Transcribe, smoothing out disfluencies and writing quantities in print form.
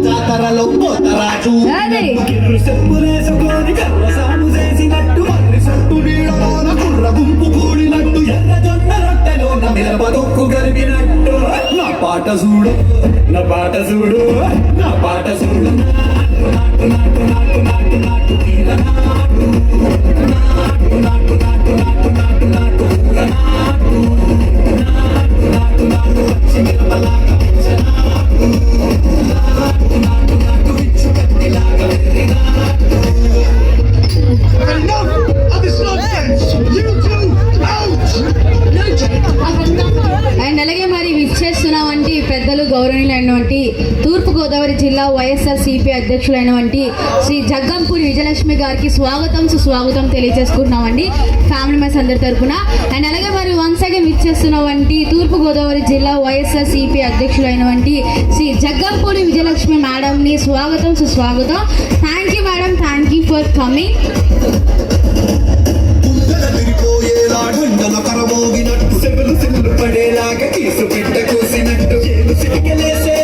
జాతరలో పోతరాజు చెప్పులేసుకొని కర్ర సాము చేసినట్టు మర్రి సట్టు నీడలోన కుర్ర గుంపు కూడినట్టు ఎర్ర జొన్న రొట్టెలోన మిరపదొక్కు గలిపినట్టు నా పాట చూడు నా పాట చూడు నా పాట చూడు నాటు నాటు నాటు నాటు నాటు తీర నాటు నాటు నాటు నాటు నాటు నాటు నాటు పూల నాటు నాటు నాటు నాటు వచ్చి మిరపలాగా పెంచనాటు నాటు నాటు నాటు విచ్చు కత్తిలాగా వెర్రినాటు. Enough of this nonsense! You two, out! And అలాగే మరి విచ్చేస్తున్నామంటే పెద్దలు గౌరవనీయులైనటువంటి తూర్పుగోదావరి జిల్లా వైఎస్ఆర్సీపీ అధ్యక్షులైనటువంటి శ్రీ జగ్గంపూడి విజయలక్ష్మి గారికి స్వాగతం సుస్వాగతం తెలియజేసుకుంటున్నామండి ఫ్యామిలీ మెంబర్స్ అందరి తరఫున. అండ్ అలాగే మరి వన్స్ అగైన్ విచ్చేస్తున్నటువంటి తూర్పుగోదావరి జిల్లా వైఎస్ఆర్సీపీ అధ్యక్షులైనటువంటి శ్రీ జగ్గంపూడి విజయలక్ష్మి మేడంని స్వాగతం సుస్వాగతం. Thank you madam, thank you for coming. కరమోగినట్టు సెబులు సిల్లు పడేలాగా కీసు బిడ్డ కూసినట్టు చేలు సిటికెలేసే